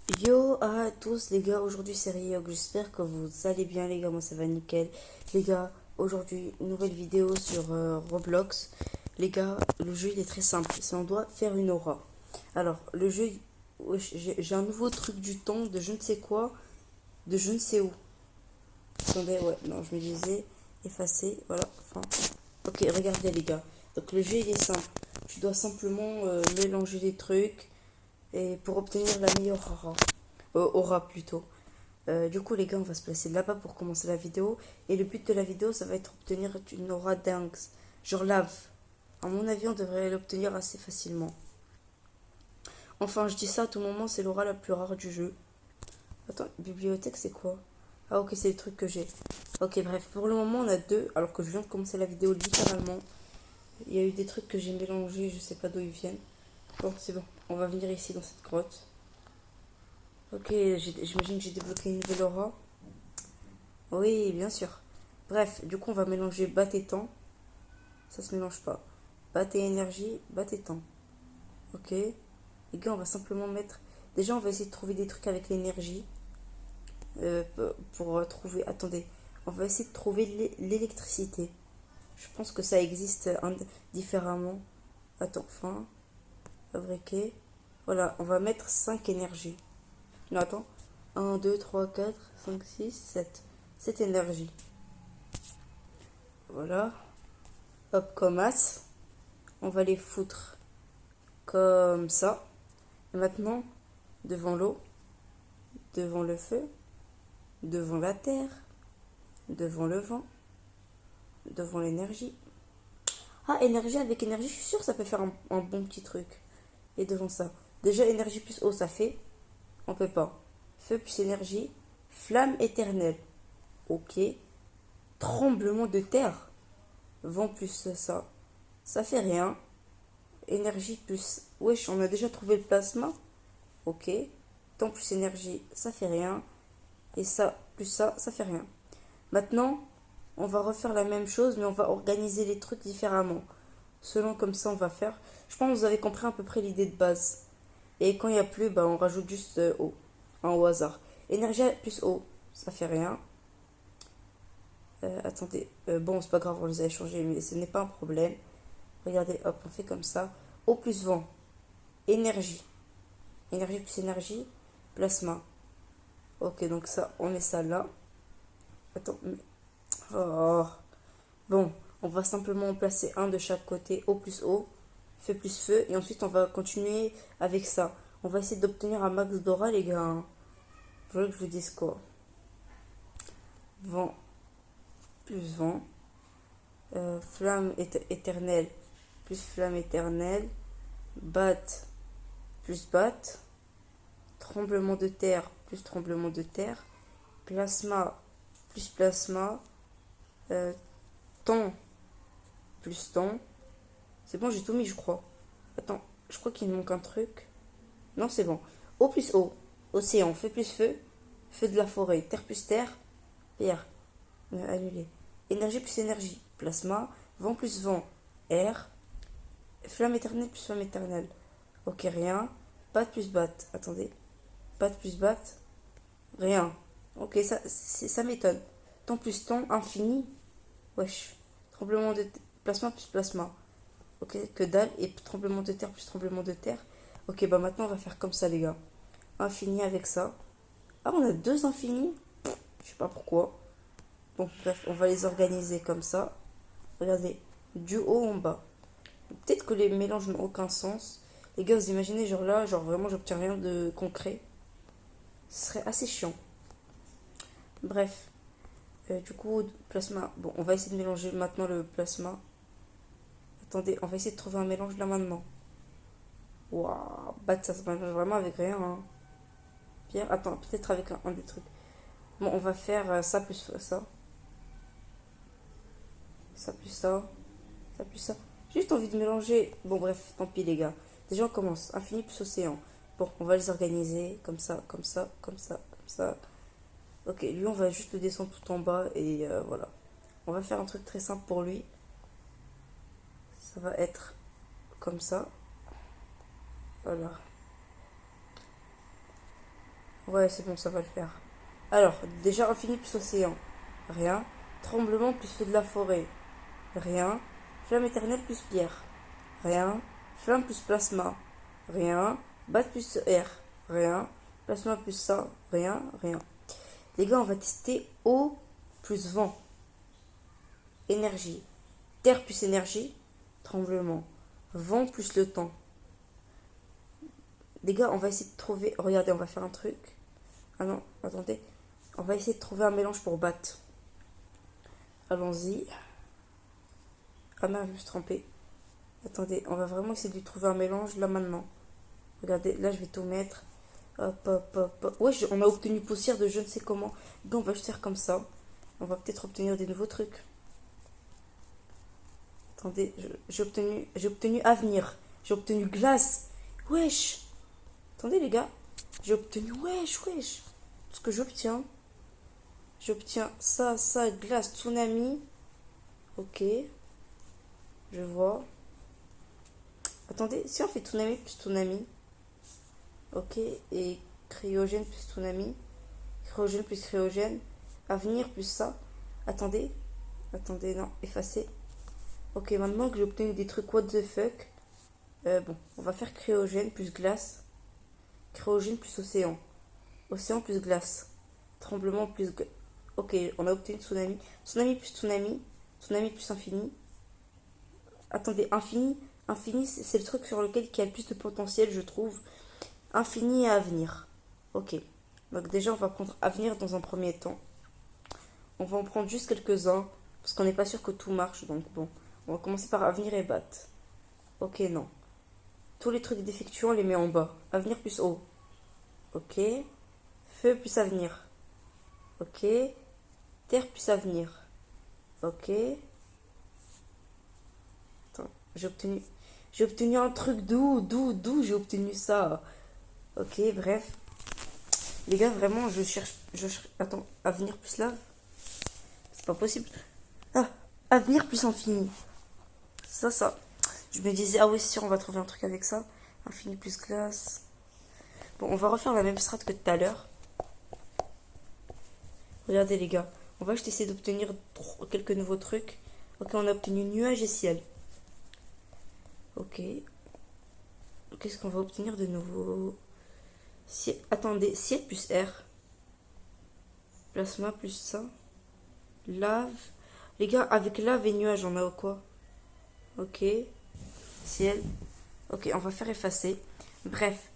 Yo à tous les gars, aujourd'hui c'est Ryok, j'espère que vous allez bien les gars, moi ça va nickel. Les gars, aujourd'hui nouvelle vidéo sur Roblox. Les gars, le jeu il est très simple, c'est on doit faire une aura. Alors le jeu, wesh, j'ai un nouveau truc du temps, de je ne sais quoi, de je ne sais où. Attendez, ouais, non je me disais, effacer, voilà, enfin. Ok, regardez les gars, donc le jeu il est simple, tu dois simplement mélanger les trucs et pour obtenir la meilleure aura. Aura plutôt. Du coup, les gars, on va se placer là-bas pour commencer la vidéo. Et le but de la vidéo, ça va être obtenir une aura dingue. Genre lave. À mon avis, on devrait l'obtenir assez facilement. Enfin, je dis ça à tout moment, c'est l'aura la plus rare du jeu. Attends, bibliothèque, c'est quoi? Ah, ok, c'est les trucs que j'ai. Ok, bref, pour le moment, on a deux, alors que je viens de commencer la vidéo littéralement. Il y a eu des trucs que j'ai mélangés, je sais pas d'où ils viennent. Bon, c'est bon, on va venir ici dans cette grotte. Ok, j'imagine que j'ai débloqué une nouvelle aura. Oui, bien sûr. Bref, du coup, on va mélanger bat et temps. Ça se mélange pas. Bat et énergie, bat et temps. Ok. Les gars, on va simplement mettre. Déjà, on va essayer de trouver des trucs avec l'énergie. Pour trouver. Attendez. On va essayer de trouver l'électricité. Je pense que ça existe différemment. Attends, fin. Fabriquer. Voilà, on va mettre 5 énergies. Non, attends. Un, 2, 3, 4, 5, 6, 7. 7 énergies. Voilà. Hop, comme as. On va les foutre comme ça. Et maintenant, devant l'eau, devant le feu, devant la terre, devant le vent, devant l'énergie. Ah, énergie avec énergie, je suis sûre que ça peut faire un bon petit truc. Et devant ça. Déjà, énergie plus eau, ça fait. On peut pas. Feu plus énergie. Flamme éternelle. Ok. Tremblement de terre. Vent plus ça. Ça fait rien. Énergie plus. Wesh, on a déjà trouvé le plasma. Ok. Temps plus énergie, ça fait rien. Et ça plus ça fait rien. Maintenant, on va refaire la même chose, mais on va organiser les trucs différemment. Selon comme ça, on va faire. Je pense que vous avez compris à peu près l'idée de base. Et quand il n'y a plus, bah, on rajoute juste eau. Au hasard. Énergie plus eau, ça fait rien. Attendez. Bon, c'est pas grave, on les a échangés, mais ce n'est pas un problème. Regardez, hop, on fait comme ça. Eau plus vent. Énergie. Énergie plus énergie. Plasma. Ok, donc ça, on met ça là. Attends, mais... Oh. Bon, on va simplement en placer un de chaque côté, eau plus eau, feu plus feu, et ensuite on va continuer avec ça. On va essayer d'obtenir un max d'aura, les gars. Vous voulez que je vous dise quoi? Vent plus vent, flamme éternelle plus flamme éternelle, batte plus batte, tremblement de terre plus tremblement de terre, plasma plus plasma, euh, temps plus temps. C'est bon, j'ai tout mis, je crois. Attends, je crois qu'il me manque un truc. Non, c'est bon. Eau plus eau. Océan, feu plus feu. Feu de la forêt. Terre plus terre. Pierre. Annulé. Énergie plus énergie. Plasma. Vent plus vent. Air. Flamme éternelle plus flamme éternelle. Ok, rien. Batte plus batte. Attendez. Batte plus batte. Rien. Ok, ça m'étonne. Temps plus temps. Infini. Wesh. Tremblement de plasma plus plasma. Ok, que dalle. Et tremblement de terre plus tremblement de terre. Ok, bah maintenant on va faire comme ça, les gars. Infini avec ça. Ah, on a deux infinis. Je sais pas pourquoi. Bon, bref, on va les organiser comme ça. Regardez, du haut en bas. Peut-être que les mélanges n'ont aucun sens. Les gars, vous imaginez, genre là, genre vraiment, j'obtiens rien de concret. Ce serait assez chiant. Bref, du coup, plasma. Bon, on va essayer de mélanger maintenant le plasma. Attendez, on va essayer de trouver un mélange là maintenant. Waouh, bah ça se mélange vraiment avec rien, hein. Pierre, attends, peut-être avec un des trucs. Bon, on va faire ça plus ça. Ça plus ça. Ça plus ça. J'ai juste envie de mélanger. Bon, bref, tant pis, les gars. Déjà, on commence. Infini plus océan. Bon, on va les organiser comme ça, comme ça, comme ça, comme ça. Ok, lui, on va juste le descendre tout en bas et voilà. On va faire un truc très simple pour lui. Ça va être comme ça. Voilà. Ouais, c'est bon, ça va le faire. Alors, déjà infini plus océan. Rien. Tremblement plus feu de la forêt. Rien. Flamme éternelle plus pierre. Rien. Flamme plus plasma. Rien. Bat plus air. Rien. Plasma plus ça. Rien. Rien. Les gars, on va tester eau plus vent. Énergie. Terre plus énergie. Tremblement. Vent plus le temps. Les gars, on va essayer de trouver. Regardez, on va faire un truc. Ah non, attendez. On va essayer de trouver un mélange pour battre. Allons-y. Ah non, je me suis trompée. Attendez, on va vraiment essayer de trouver un mélange là maintenant. Regardez, là je vais tout mettre. Hop, hop, hop, hop. Ouais, on a obtenu poussière de je ne sais comment. Donc on va juste faire comme ça. On va peut-être obtenir des nouveaux trucs. Attendez, j'ai obtenu avenir. J'ai obtenu glace. Wesh. Attendez les gars. J'ai obtenu, wesh. Ce que j'obtiens. J'obtiens ça, glace, tsunami. Ok. Je vois. Attendez, si on fait tsunami plus tsunami. Ok. Et cryogène plus tsunami. Cryogène plus cryogène. Avenir plus ça. Attendez. Attendez, non. Effacer. Ok, maintenant que j'ai obtenu des trucs what the fuck. Bon, on va faire cryogène plus glace. Cryogène plus océan. Océan plus glace. Tremblement plus... Ok, on a obtenu tsunami. Tsunami plus tsunami. Tsunami plus infini. Attendez, infini. Infini, c'est le truc sur lequel il y a le plus de potentiel, je trouve. Infini et avenir. Ok. Donc déjà, on va prendre avenir dans un premier temps. On va en prendre juste quelques-uns. Parce qu'on n'est pas sûr que tout marche. Donc bon, on va commencer par avenir et bat. Ok, non. Tous les trucs défectueux, on les met en bas. Avenir plus eau. Ok. Feu plus avenir. Ok. Terre plus avenir. Ok. Attends, j'ai obtenu un truc d'où j'ai obtenu ça. Ok, bref. Les gars, vraiment, attends, avenir plus lave. C'est pas possible. Ah, avenir plus infini. Ça. Je me disais, ah oui, c'est sûr, on va trouver un truc avec ça. Infini plus glace. Bon, on va refaire la même strat que tout à l'heure. Regardez les gars, on va juste essayer d'obtenir quelques nouveaux trucs. Ok, on a obtenu nuage et ciel. Ok. Qu'est-ce qu'on va obtenir de nouveau? Attendez, ciel plus air. Plasma plus ça. Lave. Les gars, avec lave et nuage, on a quoi? Ok. Ciel. Ok, on va faire effacer. Bref,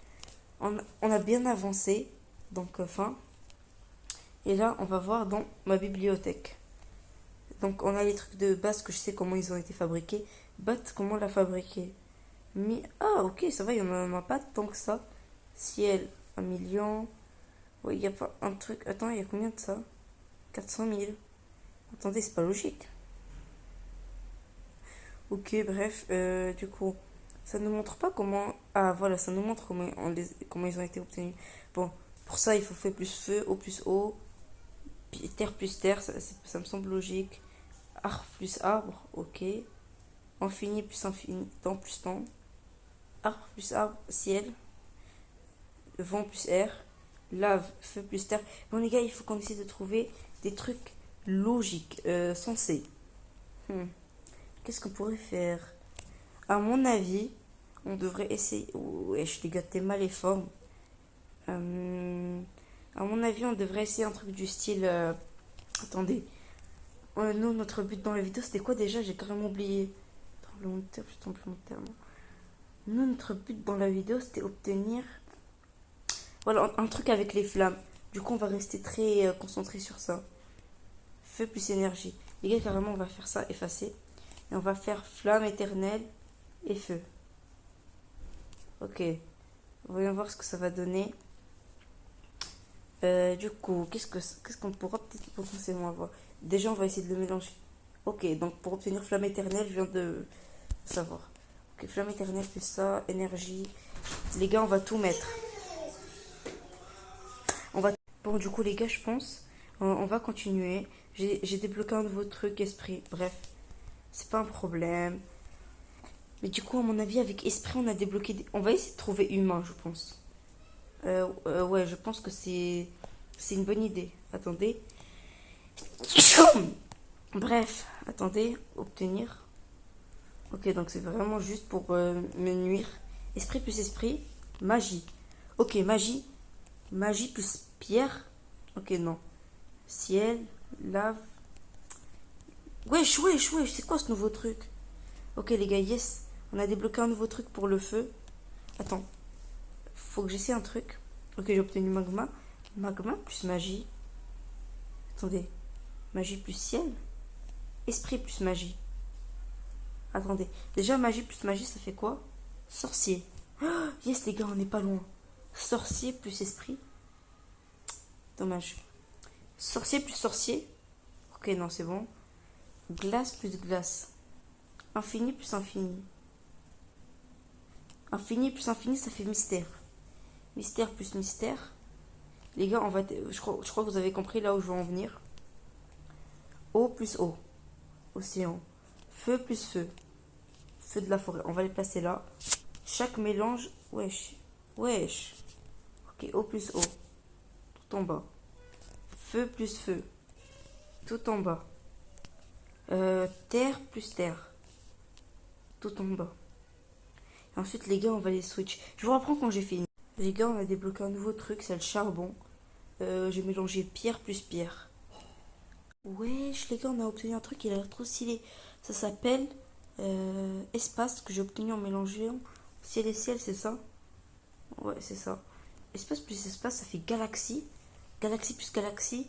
on a bien avancé. Donc, fin. Et là, on va voir dans ma bibliothèque. Donc, on a les trucs de base que je sais comment ils ont été fabriqués. Bat, comment l'a fabriqué? Ah, ok, ça va, il n'y en a pas tant que ça. Ciel, 1 million. Ouais, il n'y a pas un truc. Attends, il y a combien de ça? 400 000. Attendez, c'est pas logique. Ok, bref, du coup, ça ne montre pas comment. Ah, voilà, ça nous montre comment ils ont été obtenus. Bon, pour ça, il faut feu plus feu, eau plus eau, terre plus terre, ça me semble logique. Arbre plus arbre, ok. Infini plus infini, temps plus temps. Arbre plus arbre, ciel. Vent plus air. Lave, feu plus terre. Bon, les gars, il faut qu'on essaie de trouver des trucs logiques, sensés. Qu'est-ce qu'on pourrait faire? À mon avis, on devrait essayer. Wesh, les gars, t'es mal les formes. À mon avis, on devrait essayer un truc du style. Attendez. Nous, notre but dans la vidéo, c'était quoi déjà? J'ai carrément oublié. Tremblement de terre, tremblement de terre. Nous, notre but dans la vidéo, c'était obtenir. Voilà, un truc avec les flammes. Du coup, on va rester très concentré sur ça. Feu plus énergie. Les gars, carrément, on va faire ça, effacer. Et on va faire flamme éternelle et feu. Ok. Voyons voir ce que ça va donner. Du coup, qu'est-ce qu'on pourra peut-être potentiellement avoir? Déjà, on va essayer de le mélanger. Ok, donc pour obtenir flamme éternelle, je viens de savoir. Ok, flamme éternelle plus ça, énergie. Les gars, on va tout mettre. Bon, du coup, les gars, je pense, on va continuer. J'ai débloqué un nouveau truc, esprit. Bref, c'est pas un problème. Mais du coup, à mon avis, avec esprit, on a débloqué. On va essayer de trouver humain, je pense. Ouais, je pense que c'est une bonne idée. Attendez. Bref, attendez, obtenir. Ok, donc c'est vraiment juste pour me nuire. Esprit plus esprit, magie. Ok, magie. Magie plus pierre. Ok, non. Ciel, lave. Wesh, wesh, wesh, c'est quoi ce nouveau truc? Ok, les gars, yes. On a débloqué un nouveau truc pour le feu. Attends, faut que j'essaie un truc. Ok, j'ai obtenu magma. Magma plus magie. Attendez, magie plus ciel. Esprit plus magie. Attendez, déjà magie plus magie, ça fait quoi? Sorcier. Oh, yes, les gars, on n'est pas loin. Sorcier plus esprit. Dommage. Sorcier plus sorcier. Ok, non, c'est bon. Glace plus glace. Infini plus infini. Infini plus infini, ça fait mystère. Mystère plus mystère. Les gars, je crois que vous avez compris là où je veux en venir. Eau plus eau. Océan. Feu plus feu. Feu de la forêt. On va les placer là. Chaque mélange. Wesh. Wesh. Ok, eau plus eau. Tout en bas. Feu plus feu. Tout en bas. Terre plus terre. Tout en bas. Et ensuite, les gars, on va les switch. Je vous reprends quand j'ai fini. Les gars, on a débloqué un nouveau truc, c'est le charbon. J'ai mélangé pierre plus pierre. Wesh, les gars, on a obtenu un truc, il a l'air trop stylé. Ça s'appelle espace, que j'ai obtenu en mélangeant ciel et ciel, c'est ça? Ouais, c'est ça. Espace plus espace, ça fait galaxie. Galaxie plus galaxie.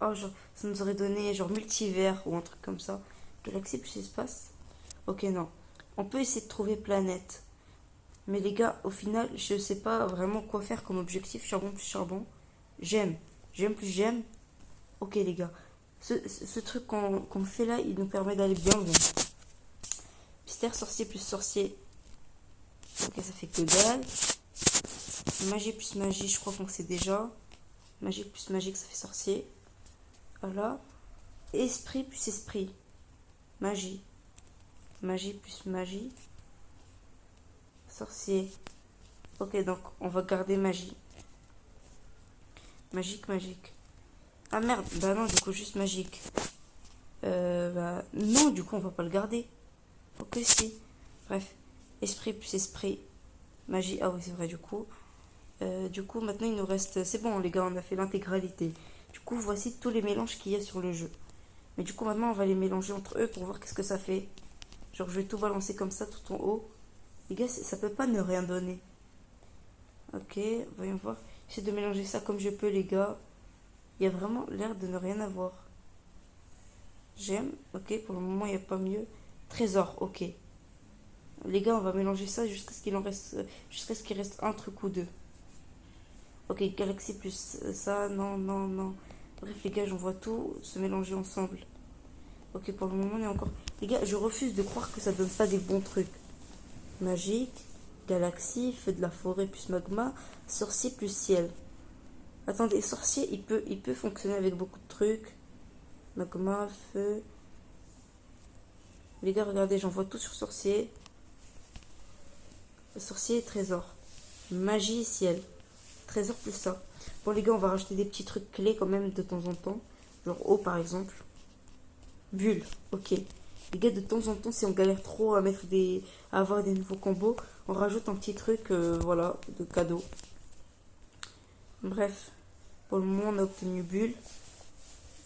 Oh, genre, ça nous aurait donné genre multivers ou un truc comme ça. Galaxie plus espace. Ok, non. On peut essayer de trouver planète. Mais les gars, au final, je sais pas vraiment quoi faire comme objectif. Charbon plus charbon. J'aime. J'aime plus j'aime. Ok, les gars. Ce truc qu'on fait là, il nous permet d'aller bien loin. Mystère sorcier plus sorcier. Ok, ça fait que dalle. Magie plus magie, je crois qu'on sait déjà. Magie plus magique, ça fait sorcier. Voilà. Esprit plus esprit. Magie. Magie plus magie. Sorcier. Ok, donc on va garder magie. Magique, magique. Ah merde, bah non, du coup, juste magique. Non, du coup, on va pas le garder. Ok, si. Bref. Esprit plus esprit. Magie. Ah oui, c'est vrai, du coup. Du coup, maintenant, il nous reste... C'est bon, les gars, on a fait l'intégralité. Du coup, voici tous les mélanges qu'il y a sur le jeu. Mais du coup, maintenant, on va les mélanger entre eux pour voir qu'est-ce que ça fait. Genre, je vais tout balancer comme ça, tout en haut. Les gars, ça peut pas ne rien donner. Ok, voyons voir. J'essaie de mélanger ça comme je peux, les gars. Il y a vraiment l'air de ne rien avoir. J'aime. Ok, pour le moment, il n'y a pas mieux. Trésor, ok. Les gars, on va mélanger ça jusqu'à ce qu'il en reste... Jusqu'à ce qu'il reste un truc ou deux. Ok, galaxie plus ça, non, non, non. Bref, les gars, j'en vois tout se mélanger ensemble. Ok, pour le moment, on est encore... Les gars, je refuse de croire que ça donne pas des bons trucs. Magique, galaxie, feu de la forêt plus magma, sorcier plus ciel. Attendez, sorcier, il peut fonctionner avec beaucoup de trucs. Magma, feu. Les gars, regardez, j'envoie tout sur sorcier. Sorcier, trésor. Magie, ciel. Trésor plus ça. Bon, les gars, on va rajouter des petits trucs clés quand même de temps en temps. Genre eau, par exemple. Bulle, ok. Les gars, de temps en temps, si on galère trop à avoir des nouveaux combos, on rajoute un petit truc, voilà, de cadeau. Bref, pour le moment, on a obtenu bulle.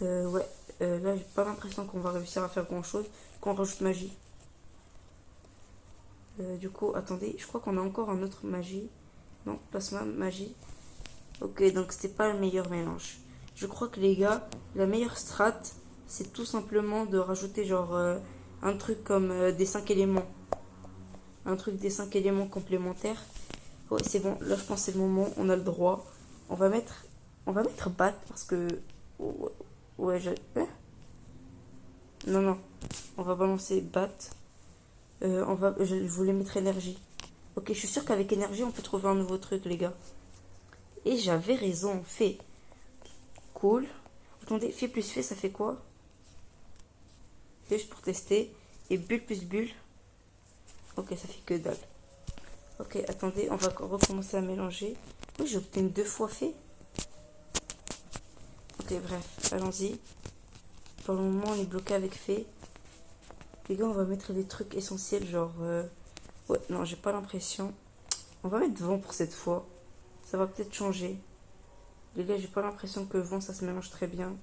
Ouais, là, j'ai pas l'impression qu'on va réussir à faire grand chose. Qu'on rajoute magie. Du coup, attendez, je crois qu'on a encore un autre magie. Non, plasma, magie. Ok, donc c'était pas le meilleur mélange. Je crois que les gars, la meilleure strat, c'est tout simplement de rajouter genre un truc comme des 5 éléments. Un truc des 5 éléments complémentaires. Ouais, c'est bon, là je pense que c'est le moment, on a le droit. On va mettre bat parce que... Ouais, hein. Non, non, on va balancer bat. Je voulais mettre énergie. Ok, je suis sûre qu'avec énergie, on peut trouver un nouveau truc, les gars. Et j'avais raison, fait. Cool. Attendez, fait plus fait, ça fait quoi? Juste pour tester. Et bulle plus bulle. Ok, ça fait que dalle. Ok, attendez, on va recommencer à mélanger. Oui, j'ai obtenu 2 fois fait. Ok, bref, allons-y. Pour le moment, on est bloqué avec fait. Les gars, on va mettre des trucs essentiels, genre... Ouais, non, j'ai pas l'impression. On va mettre vent pour cette fois. Ça va peut-être changer. Les gars, j'ai pas l'impression que vent, ça se mélange très bien.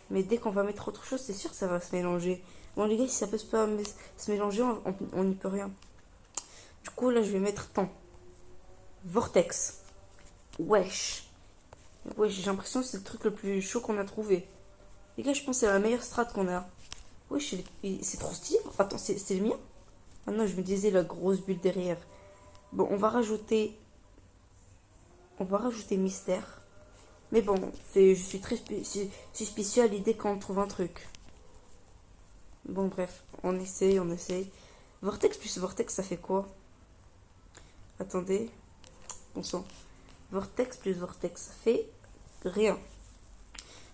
Mais dès qu'on va mettre autre chose, c'est sûr que ça va se mélanger. Bon, les gars, si ça peut pas se mélanger, on n'y peut rien. Du coup, là, je vais mettre temps. Vortex. Wesh. Wesh, j'ai l'impression que c'est le truc le plus chaud qu'on a trouvé. Les gars, je pense que c'est la meilleure strat qu'on a. Wesh, c'est trop stylé. Attends, c'est le mien? Ah non, je me disais la grosse bulle derrière. Bon, on va rajouter... On va rajouter mystère. Mais bon, je suis très suspicieux à l'idée quand on trouve un truc. Bon, bref, on essaye, on essaye. Vortex plus vortex, ça fait quoi? Attendez. Bon sang. Vortex plus vortex, ça fait rien.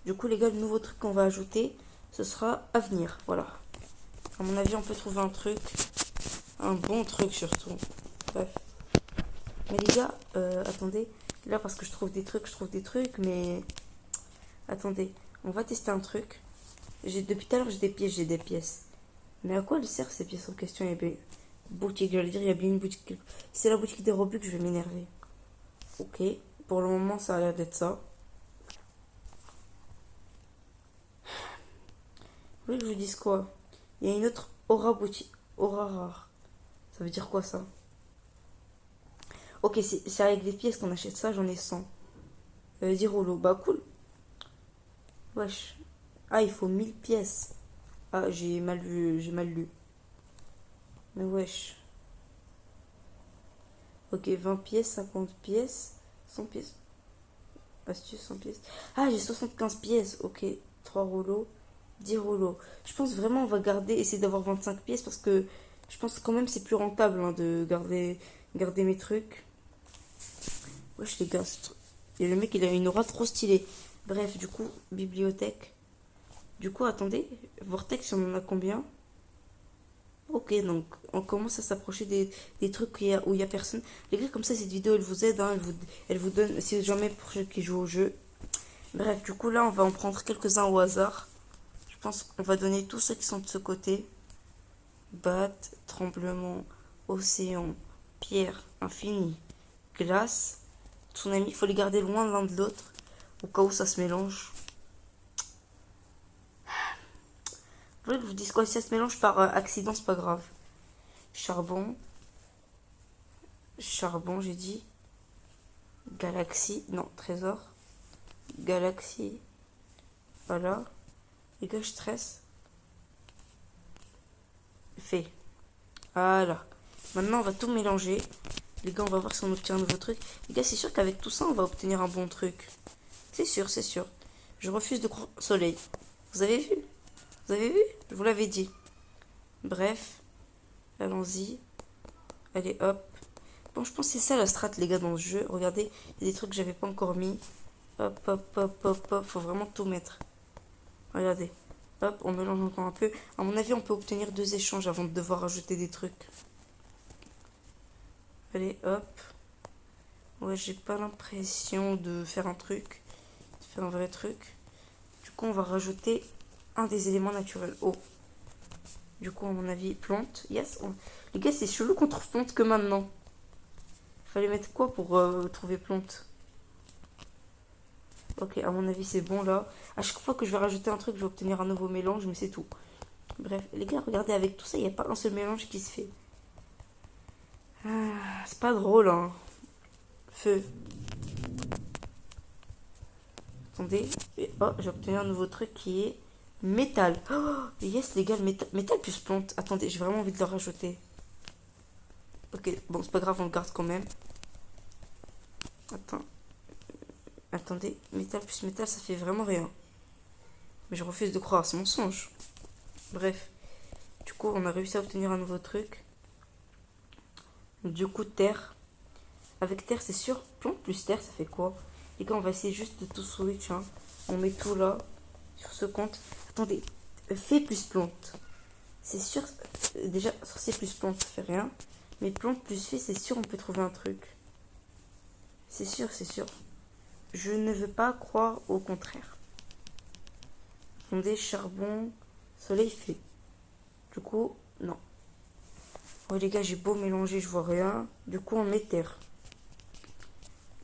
Du coup, les gars, le nouveau truc qu'on va ajouter, ce sera avenir. Voilà. À mon avis, on peut trouver un truc. Un bon truc surtout. Bref. Mais les gars, attendez. Là, parce que je trouve des trucs, mais... Attendez, on va tester un truc. Depuis tout à l'heure, j'ai des pièces. Mais à quoi elles servent ces pièces en question? Il y a bien... Boutique, j'allais dire, il y a bien une boutique. C'est la boutique des Robux, je vais m'énerver. Ok, pour le moment, ça a l'air d'être ça. Vous voulez que je vous dise quoi? Il y a une autre aura boutique. Aura rare. Ça veut dire quoi ça? Ok, c'est avec des pièces qu'on achète ça, j'en ai 100. 10 rouleaux, bah cool. Wesh. Ah, il faut 1000 pièces. Ah, j'ai mal vu, j'ai mal lu. Mais wesh. Ok, 20 pièces, 50 pièces, 100 pièces. Astuce, 100 pièces. Ah, j'ai 75 pièces. Ok, 3 rouleaux, 10 rouleaux. Je pense vraiment on va garder, essayer d'avoir 25 pièces parce que je pense quand même c'est plus rentable hein, de garder mes trucs. Wesh les gars, et le mec il a une aura trop stylée. Bref, du coup, bibliothèque. Du coup, attendez, Vortex, on en a combien? Ok, donc on commence à s'approcher des trucs où il y a personne. Les gars, comme ça, cette vidéo, elle vous aide, hein, elle vous donne, si jamais pour ceux qui jouent au jeu. Bref, du coup, là, on va en prendre quelques-uns au hasard. Je pense qu'on va donner tous ceux qui sont de ce côté. Bat, tremblement, océan, pierre, infini, glace, tsunami. Il faut les garder loin l'un de l'autre, au cas où ça se mélange. Vous voulez que je vous dise quoi? Si ça se mélange par accident, c'est pas grave. Charbon. Charbon, j'ai dit. Galaxie. Non, trésor. Galaxie. Voilà. Les gars, je stresse. Fait. Voilà. Maintenant, on va tout mélanger. Les gars, on va voir si on obtient un nouveau truc. Les gars, c'est sûr qu'avec tout ça, on va obtenir un bon truc. C'est sûr, c'est sûr. Je refuse de croire au soleil. Vous avez vu? Vous avez vu? Je vous l'avais dit. Bref. Allons-y. Allez, hop. Bon, je pense que c'est ça la strat, les gars, dans ce jeu. Regardez, il y a des trucs que j'avais pas encore mis. Hop, hop, hop, hop, hop. Faut vraiment tout mettre. Regardez. Hop, on mélange encore un peu. À mon avis, on peut obtenir 2 échanges avant de devoir ajouter des trucs. Allez, hop. Ouais, j'ai pas l'impression de faire un truc. De faire un vrai truc. Du coup, on va rajouter un des éléments naturels. Oh. Du coup, à mon avis, plante. Yes. Les gars, c'est chelou qu'on trouve plante que maintenant. Fallait mettre quoi pour trouver plante? Ok, à mon avis, c'est bon là. À chaque fois que je vais rajouter un truc, je vais obtenir un nouveau mélange, mais c'est tout. Bref, les gars, regardez, avec tout ça, il n'y a pas un seul mélange qui se fait. Ah, c'est pas drôle, hein. Feu. Attendez. Et, oh, j'ai obtenu un nouveau truc qui est métal. Oh, yes, les gars, métal plus plante. Attendez, j'ai vraiment envie de le rajouter. Ok, bon, c'est pas grave, on le garde quand même. Attendez, métal plus métal, ça fait vraiment rien. Mais je refuse de croire, c'est mensonge. Bref. Du coup, on a réussi à obtenir un nouveau truc. Du coup, terre. Avec terre, c'est sûr. Plante plus terre, ça fait quoi? Les gars, on va essayer juste de tout switch. Hein. On met tout là, sur ce compte. Attendez, fait plus plante. C'est sûr, déjà, sorcier plus plante, ça fait rien. Mais plante plus vie, c'est sûr, on peut trouver un truc. C'est sûr, c'est sûr. Je ne veux pas croire au contraire. Attendez, charbon, soleil, fait. Du coup, non. Oh les gars, j'ai beau mélanger, je vois rien. Du coup, on met terre.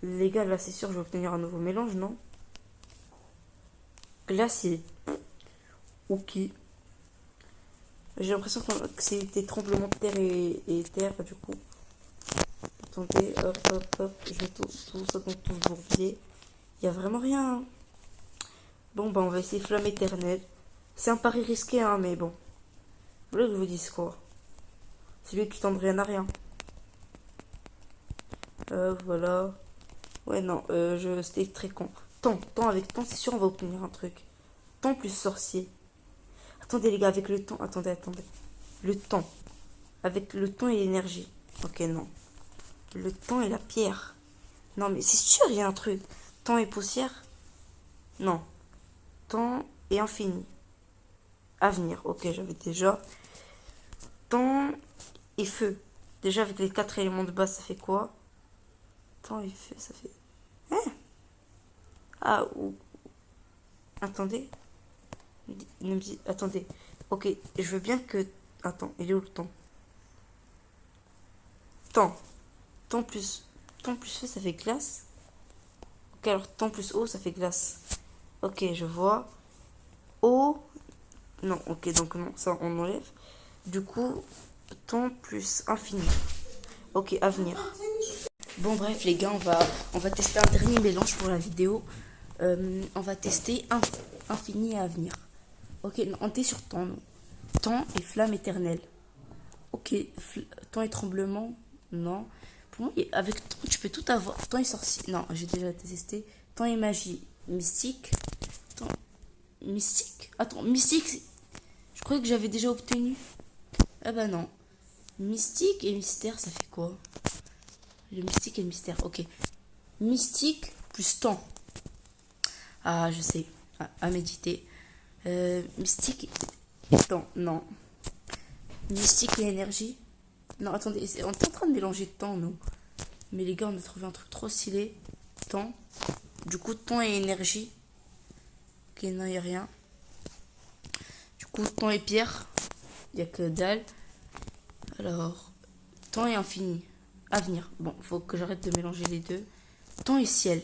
Les gars, là, c'est sûr, je vais obtenir un nouveau mélange, non? Glacier. Ok. J'ai l'impression que c'est des tremblements de terre et terre, du coup. Attendez, hop, hop, hop. Je mets tout ça dans tout ce bourbier. Il n'y a vraiment rien. Hein. Bon, bah, on va essayer flamme éternelle. C'est un pari risqué, hein, mais bon. Vous voulez que je vous dise quoi? C'est lui qui tente rien à rien. Voilà. Ouais, non, c'était très con. Temps, avec temps, c'est sûr, on va obtenir un truc. Temps plus sorcier. Attendez, les gars, avec le temps. Attendez. Le temps. Avec le temps et l'énergie. Ok, non. Le temps et la pierre. Non, mais c'est sûr, il y a un truc. Temps et poussière. Non. Temps et infini. Avenir. Ok, j'avais déjà. Temps et feu. Déjà, avec les 4 éléments de base, ça fait quoi? Temps et feu, ça fait... Hein? Ah, ou... Attendez. Attendez. Ok, je veux bien que... Attends, il est où le temps? Temps. Temps plus feu, ça fait glace. Ok, alors temps plus eau, ça fait glace. Ok, je vois. Eau. Non, ok, donc non, ça on enlève. Du coup, temps plus infini. Ok, avenir. Bon, bref, les gars, on va tester un dernier mélange pour la vidéo. On va tester infini et avenir. Ok, non, on est sur temps, non. Temps et flamme éternelle. Ok, temps et tremblement. Non. Pour moi, avec temps, tu peux tout avoir. Temps et sorcier. Non, j'ai déjà testé. Temps et magie. Mystique. Temps. Mystique. Attends, mystique. Je croyais que j'avais déjà obtenu. Ah bah non. Mystique et mystère, ça fait quoi? Le mystique et le mystère. Ok. Mystique plus temps. Ah, je sais. À méditer. Mystique et temps. Non. Mystique et énergie. Non, attendez. On est en train de mélanger temps, nous. Mais les gars, on a trouvé un truc trop stylé. Temps. Du coup, temps et énergie. Ok, non, il n'y a rien. Du coup, temps et pierre. Il n'y a que dalle. Alors, temps et infini. Avenir. Bon, faut que j'arrête de mélanger les deux. Temps et ciel.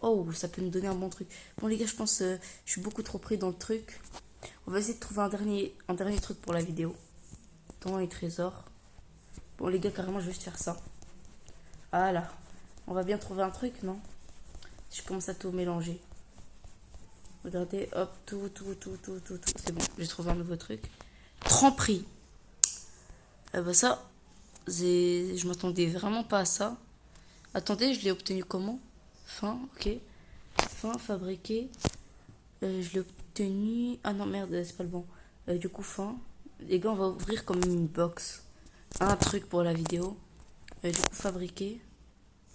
Oh, ça peut nous donner un bon truc. Bon, les gars, je pense je suis beaucoup trop pris dans le truc. On va essayer de trouver un dernier truc pour la vidéo. Temps et trésor. Bon, les gars, carrément, je vais juste faire ça. Ah là. On va bien trouver un truc, non? Je commence à tout mélanger. Regardez, hop, tout. C'est bon, j'ai trouvé un nouveau truc. Tremperie. Bah ça, je m'attendais vraiment pas à ça. Attendez, je l'ai obtenu comment? Fin, ok. Fin, fabriqué. Je l'ai obtenu... Ah non, merde, c'est pas le bon. Du coup, fin. Les gars, on va ouvrir comme une box. Un truc pour la vidéo. Du coup, fabriqué.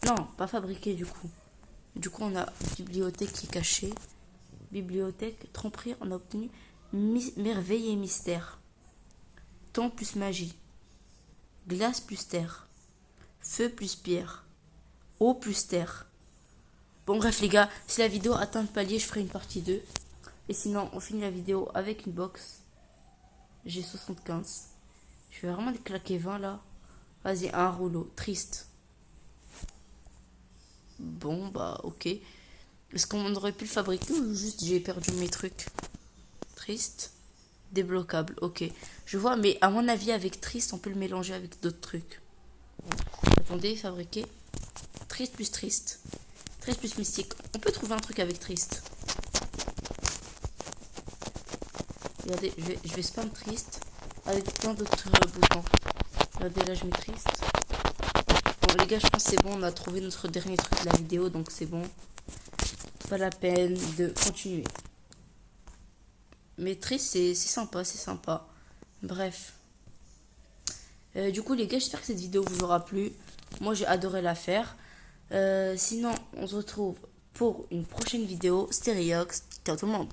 Non, pas fabriqué, du coup. Du coup, on a bibliothèque qui est cachée. Bibliothèque, tromperie, on a obtenu merveille et mystère. Temps plus magie. Glace plus terre. Feu plus pierre. Eau plus terre. Bon bref les gars, si la vidéo atteint le palier, je ferai une partie 2. Et sinon, on finit la vidéo avec une box. J'ai 75. Je vais vraiment claquer 20 là. Vas-y, un rouleau. Triste. Bon bah ok. Est-ce qu'on aurait pu le fabriquer ou juste j'ai perdu mes trucs? Triste. Débloquable, ok. Je vois, mais à mon avis, avec triste, on peut le mélanger avec d'autres trucs. Attendez, fabriquer. Triste plus triste. Triste plus mystique. On peut trouver un truc avec triste. Regardez, je vais spam triste avec plein d'autres boutons. Regardez, là, je mets triste. Bon, les gars, je pense que c'est bon. On a trouvé notre dernier truc de la vidéo, donc c'est bon. Pas la peine de continuer. Mais triste, c'est sympa, c'est sympa. Bref. Du coup, les gars, j'espère que cette vidéo vous aura plu. Moi, j'ai adoré la faire. Sinon, on se retrouve pour une prochaine vidéo. Stéréox. Ciao tout le monde.